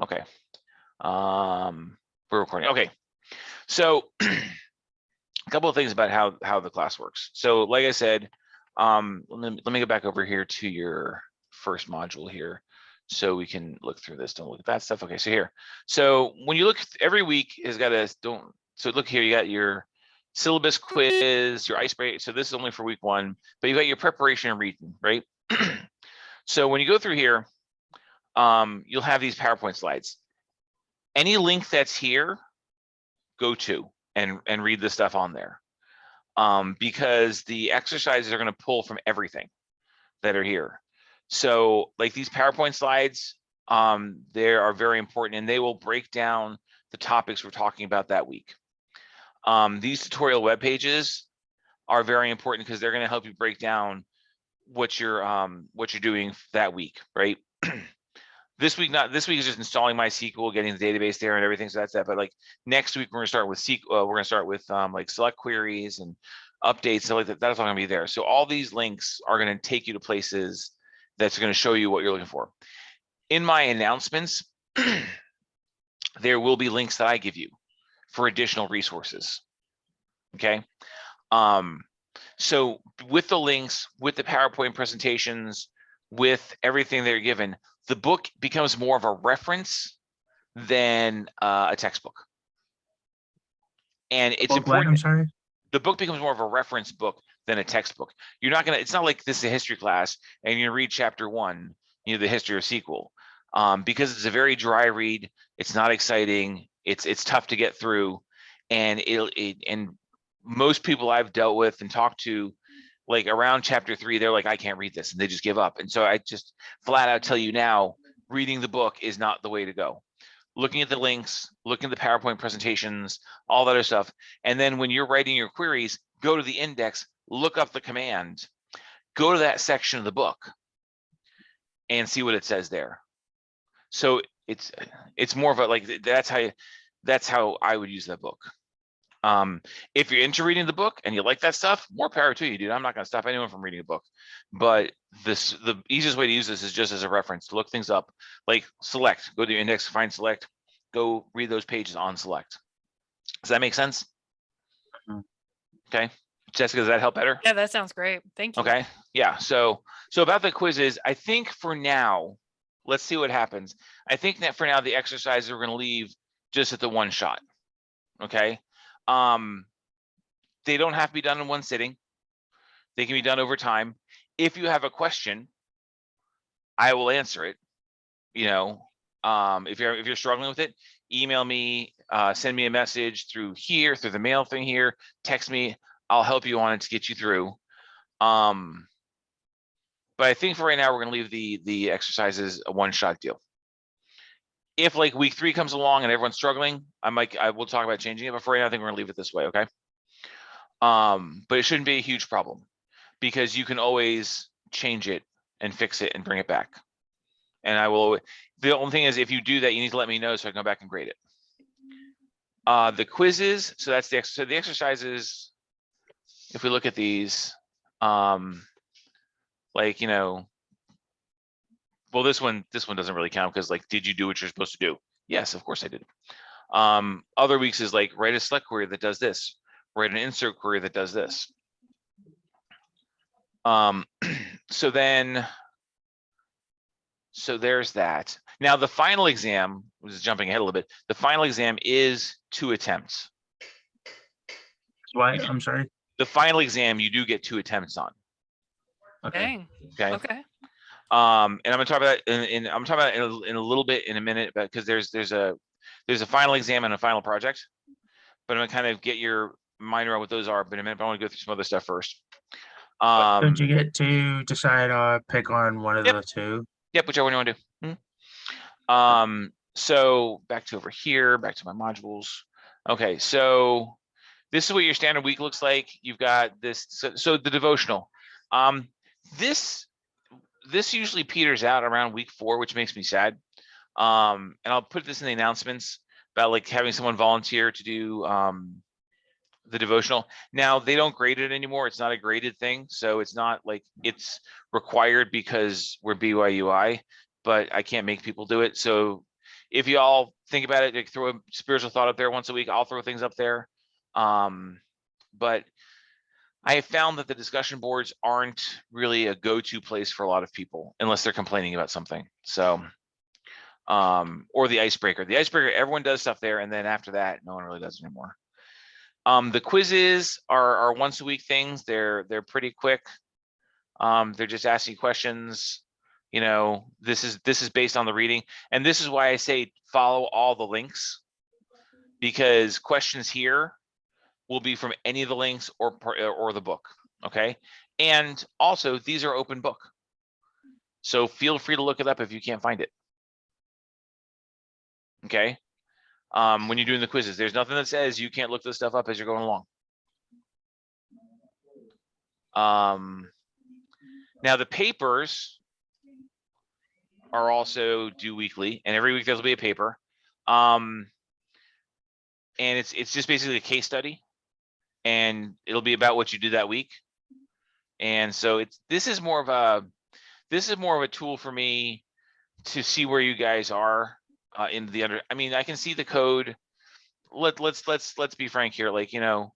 Okay. We're recording. Okay. So a couple of things about how the class works. So like I said, let me go back over here to your first module here so we can look through this. Don't look at that stuff. Okay, so here. So when you look, every week has got a so look here, you got your syllabus quiz, your icebreaker. So this is only for week 1, but you got your preparation and reading, right? So when you go through here, you'll have these PowerPoint slides. Any link that's here, go to and read the stuff on there, because the exercises are going to pull from everything that are here. So like these PowerPoint slides, they are very important, and they will break down the topics we're talking about that week. These tutorial web pages are very important because they're going to help you break down what you're doing that week, right? This week is just installing MySQL, getting the database there and everything. So that's that. But like next week, we're going to start with SQL. We're going to start with like select queries and updates. So like that's all going to be there. So all these links are going to take you to places that's going to show you what you're looking for. In my announcements, there will be links that I give you for additional resources. Okay. So with the links, with the PowerPoint presentations, with everything they're given, the book becomes more of a reference than a textbook. And it's important. I'm sorry. The book becomes more of a reference book than a textbook. You're not gonna. It's not like this is a history class and you read chapter 1, the history of SQL, because it's a very dry read. It's not exciting. It's tough to get through, and and most people I've dealt with and talked to, like around chapter 3, they're like, I can't read this, and they just give up. And so I just flat out tell you now, reading the book is not the way to go. Looking at the links, looking at the PowerPoint presentations, all that other stuff. And then when you're writing your queries, go to the index, look up the command, go to that section of the book and see what it says there. So it's more of a, like, that's how I would use that book. If you're into reading the book and you like that stuff, more power to you, dude. I'm not going to stop anyone from reading a book, but the easiest way to use this is just as a reference to look things up. Like select, go to your index, find select, go read those pages on select. Does that make sense? Okay, Jessica, does that help better? Yeah, that sounds great. Thank you. Okay, yeah. So about the quizzes, I think for now, let's see what happens. I think that for now the exercises we're going to leave just at the one shot. Okay. They don't have to be done in one sitting. They can be done over time. If you have a question, I will answer it. If you're struggling with it, email me, send me a message through the mail thing here, text me. I'll help you on it to get you through. But I think for right now, we're going to leave the exercises a one-shot deal. If like week 3 comes along and everyone's struggling, I will talk about changing it. But for right now, I think we're gonna leave it this way, okay? But it shouldn't be a huge problem because you can always change it and fix it and bring it back. And I will. The only thing is, if you do that, you need to let me know so I can go back and grade it. The quizzes. So that's the exercises. If we look at these, well, this one doesn't really count because, like, did you do what you're supposed to do? Yes, of course I did. Other weeks is like, write a select query that does this, write an insert query that does this. So there's that. Now the final exam, was jumping ahead a little bit, the final exam is 2 attempts. Why? I'm sorry. The final exam you do get 2 attempts on. Okay. Okay. Okay. And I'm gonna talk about in a little bit in a minute, but because there's a final exam and a final project, but I'm gonna kind of get your mind around what those are. But in a minute, but I want to go through some other stuff first. Don't you get to decide pick on one of the 2? Yep, whichever one you want to do. So back to over here, back to my modules. Okay, so this is what your standard week looks like. You've got this. So the devotional. This usually peters out around week 4, which makes me sad. And I'll put this in the announcements about like having someone volunteer to do the devotional. Now they don't grade it anymore. It's not a graded thing. So it's not like it's required because we're BYUI, but I can't make people do it. So if you all think about it, like throw a spiritual thought up there once a week, I'll throw things up there. But I have found that the discussion boards aren't really a go-to place for a lot of people unless they're complaining about something. So, or the icebreaker. The icebreaker, everyone does stuff there, and then after that, no one really does it anymore. The quizzes are once a week things. They're pretty quick. They're just asking questions. You know, this is based on the reading, and this is why I say follow all the links, because questions here will be from any of the links or the book. Okay, and also these are open book, so feel free to look it up if you can't find it. Okay, when you're doing the quizzes, there's nothing that says you can't look this stuff up as you're going along. Now the papers are also due weekly, and every week there'll be a paper. And it's just basically a case study, and it'll be about what you did that week. And so this is more of a tool for me to see where you guys are in the under. I mean, I can see the code. Let's be frank here. Like, you know,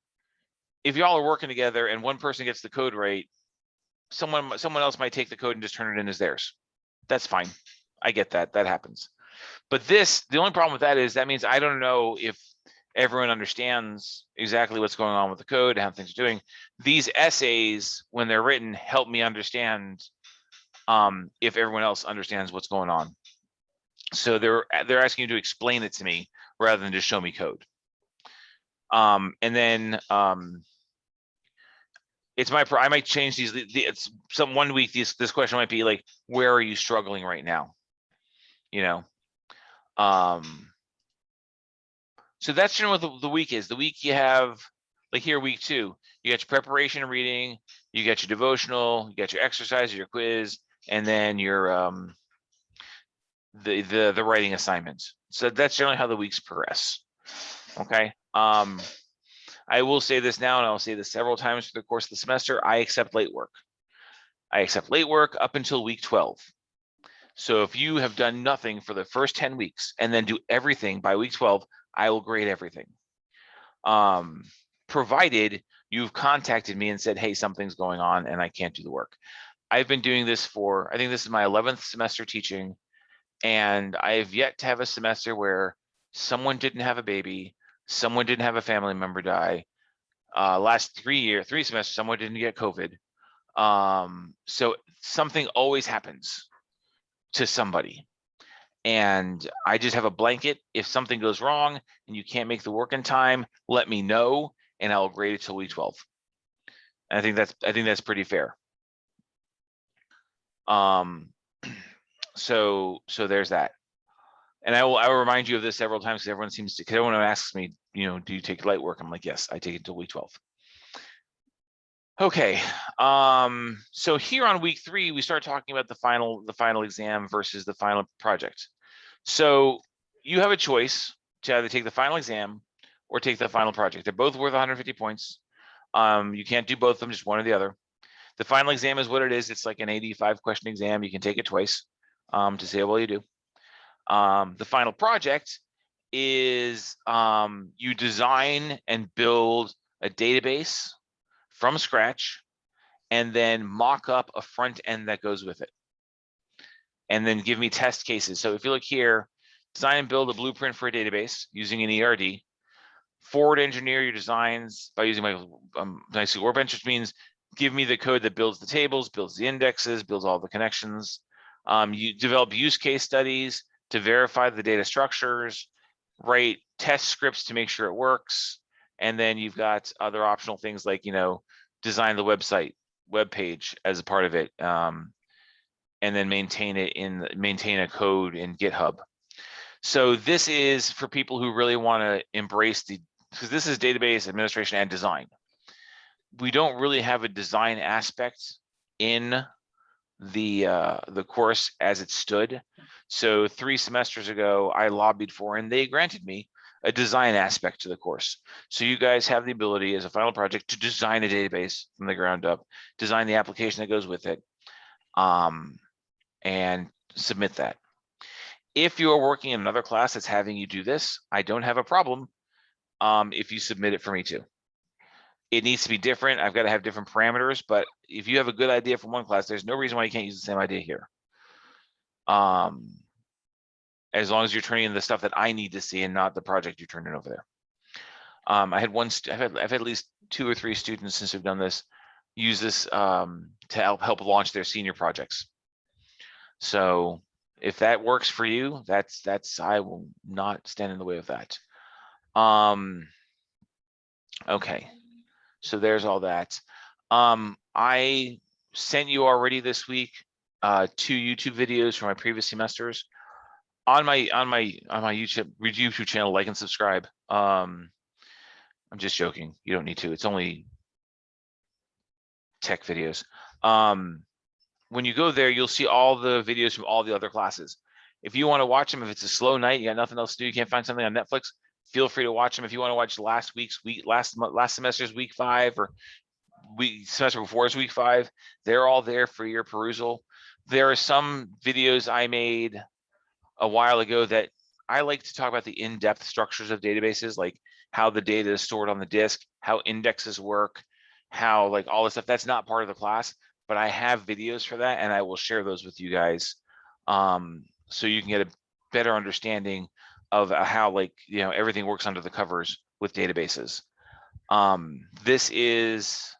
if y'all are working together and one person gets the code right, someone else might take the code and just turn it in as theirs. That's fine. I get that. That happens. But the only problem with that is that means I don't know if everyone understands exactly what's going on with the code and how things are doing. These essays, when they're written, help me understand if everyone else understands what's going on. So they're asking you to explain it to me rather than just show me code. And then I might change these. It's one week. This question might be like, where are you struggling right now? You know. So that's generally what the week is. The week you have, like here, week 2, you got your preparation and reading, you got your devotional, you got your exercise, your quiz, and then your the writing assignments. So that's generally how the weeks progress. Okay. I will say this now, and I'll say this several times through the course of the semester. I accept late work. I accept late work up until week 12. So if you have done nothing for the first 10 weeks and then do everything by week 12, I will grade everything. Provided you've contacted me and said, hey, something's going on and I can't do the work. I've been doing this for, I think this is my 11th semester teaching, and I have yet to have a semester where someone didn't have a baby, someone didn't have a family member die. Last 3 semesters, someone didn't get COVID. So something always happens to somebody. And I just have a blanket. If something goes wrong and you can't make the work in time, let me know and I'll grade it till week 12. And I think that's pretty fair. So there's that. And I will remind you of this several times because everyone asks me, you know, do you take light work? I'm like, yes, I take it till week 12. Okay, so here on week 3, we start talking about the final exam versus the final project. So you have a choice to either take the final exam or take the final project. They're both worth 150 points. You can't do both of them, just one or the other. The final exam is what it is. It's like an 85 question exam. You can take it twice to see how well you do. The final project is you design and build a database from scratch and then mock up a front end that goes with it. And then give me test cases. So if you look here, design and build a blueprint for a database using an ERD. Forward engineer your designs by using my nice workbench, which means give me the code that builds the tables, builds the indexes, builds all the connections. You develop use case studies to verify the data structures, write test scripts to make sure it works. And then you've got other optional things like, you know, design the web page as a part of it. And then maintain a code in GitHub. So this is for people who really want to embrace because this is database administration and design. We don't really have a design aspect in the course as it stood. So 3 semesters ago, I lobbied for, and they granted me a design aspect to the course. So you guys have the ability as a final project to design a database from the ground up, design the application that goes with it, and submit that. If you're working in another class that's having you do this, I don't have a problem if you submit it for me too. It needs to be different. I've got to have different parameters, but if you have a good idea from one class, there's no reason why you can't use the same idea here. As long as you're turning in the stuff that I need to see and not the project you're turning over there. I had I've had at least 2 or 3 students since we've done this use this to help launch their senior projects. So if that works for you, that's I will not stand in the way of that. Okay, so there's all that. I sent you already this week 2 YouTube videos from my previous semesters on my YouTube channel. Like and subscribe. I'm just joking. You don't need to. It's only tech videos. When you go there, you'll see all the videos from all the other classes. If you want to watch them, if it's a slow night, you got nothing else to do, you can't find something on Netflix, feel free to watch them. If you want to watch last semester's week 5 or semester before's week 5, they're all there for your perusal. There are some videos I made a while ago that I like to talk about the in-depth structures of databases, like how the data is stored on the disk, how indexes work, how like all this stuff. That's not part of the class, but I have videos for that, and I will share those with you guys, so you can get a better understanding of how, like, you know, everything works under the covers with databases. This is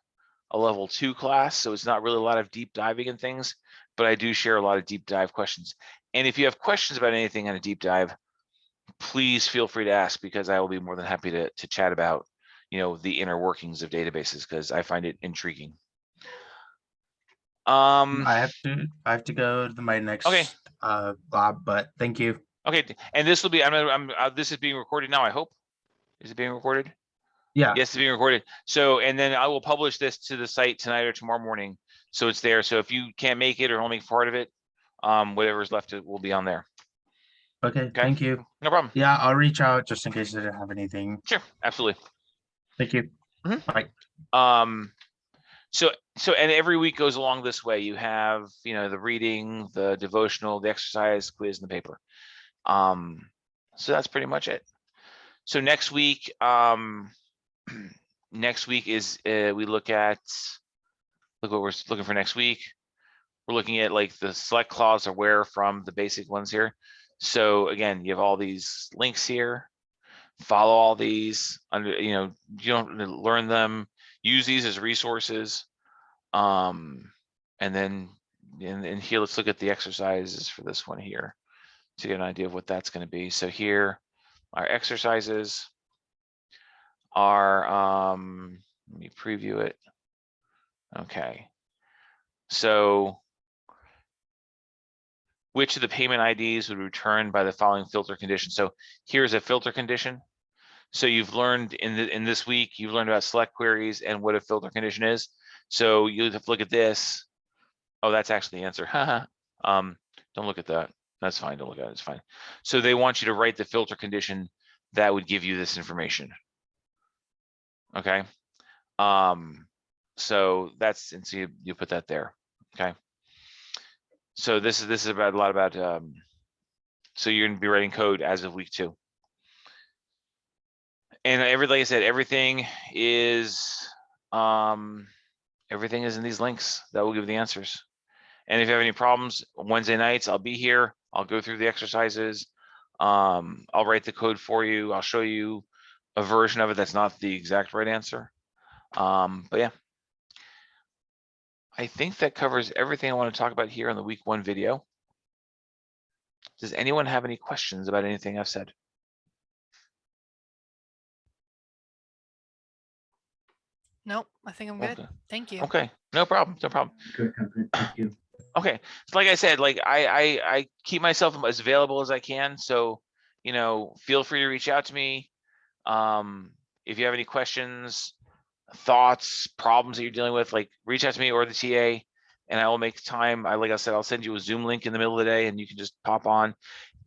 a level 2 class, so it's not really a lot of deep diving in things, but I do share a lot of deep dive questions. And if you have questions about anything on a deep dive, please feel free to ask, because I will be more than happy to chat about, you know, the inner workings of databases, because I find it intriguing. I have to go to my next lab, but thank you. Okay, and this will be this is being recorded now, I hope. Is it being recorded? Yeah. Yes, it's being recorded. So, and then I will publish this to the site tonight or tomorrow morning, so it's there. So if you can't make it or only part of it, whatever's left will be on there. Okay, thank you. No problem. Yeah, I'll reach out just in case I didn't have anything. Sure, absolutely. Thank you. Bye. So and every week goes along this way. You have, you know, the reading, the devotional, the exercise, quiz, and the paper. So that's pretty much it. So next week, is we look what we're looking for next week. We're looking at like the select clause or where from, the basic ones here. So again, you have all these links here. Follow all these under, you know, you don't learn them, use these as resources. And then in here, let's look at the exercises for this one here to get an idea of what that's going to be. So here, our exercises are, let me preview it. Okay. So which of the payment IDs would return by the following filter condition? So here's a filter condition. So you've learned in this week, you've learned about select queries and what a filter condition is. So you have to look at this. Oh, that's actually the answer. Don't look at that. That's fine. Don't look at it. It's fine. So they want you to write the filter condition that would give you this information. Okay. So that's, and so you put that there. Okay. So this is about a lot about, so you're going to be writing code as of week 2. And like I said, everything is in these links that will give the answers. And if you have any problems, Wednesday nights, I'll be here. I'll go through the exercises. I'll write the code for you. I'll show you a version of it that's not the exact right answer. But yeah, I think that covers everything I want to talk about here on the week 1 video. Does anyone have any questions about anything I've said? Nope, I think I'm good. Okay. Thank you. Okay, no problem, no problem. Good, thank you. Okay, so like I said, like I keep myself as available as I can. So, you know, feel free to reach out to me. If you have any questions, thoughts, problems that you're dealing with, like reach out to me or the TA, and I will make time. Like I said, I'll send you a Zoom link in the middle of the day, and you can just pop on.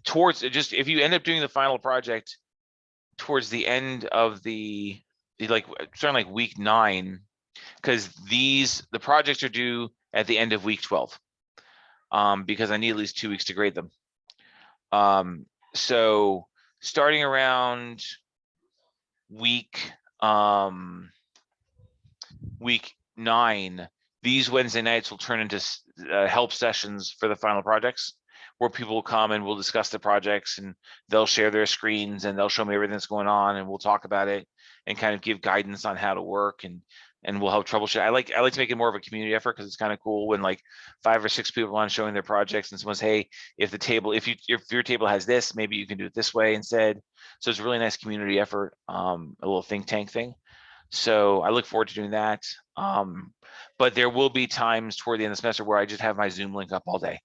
Towards just, if you end up doing the final project towards the end of the like starting like week 9, because the projects are due at the end of week 12, because I need at least 2 weeks to grade them. So starting around week, week 9, these Wednesday nights will turn into help sessions for the final projects, where people will come and we'll discuss the projects, and they'll share their screens and they'll show me everything that's going on, and we'll talk about it and kind of give guidance on how to work, and we'll help troubleshoot. I like to make it more of a community effort, because it's kind of cool when like 5 or 6 people on showing their projects, and someone's, hey, if your table has this, maybe you can do it this way instead. So it's a really nice community effort, a little think tank thing. So I look forward to doing that. But there will be times toward the end of the semester where I just have my Zoom link up all day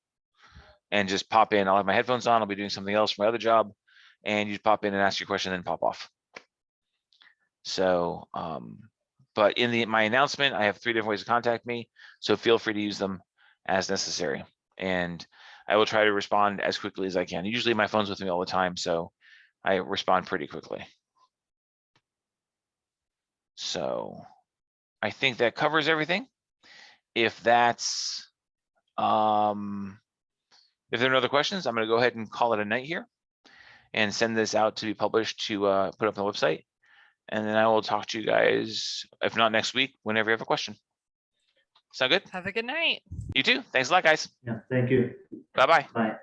and just pop in. I'll have my headphones on. I'll be doing something else for my other job, and you just pop in and ask your question and then pop off. So, but in my announcement, I have 3 different ways to contact me. So feel free to use them as necessary. And I will try to respond as quickly as I can. Usually my phone's with me all the time, so I respond pretty quickly. So I think that covers everything. If that's, if there are no other questions, I'm going to go ahead and call it a night here and send this out to be published to put up on the website. And then I will talk to you guys, if not next week, whenever you have a question. Sound good? Have a good night. You too. Thanks a lot, guys. Yeah, thank you. Bye-bye. Bye.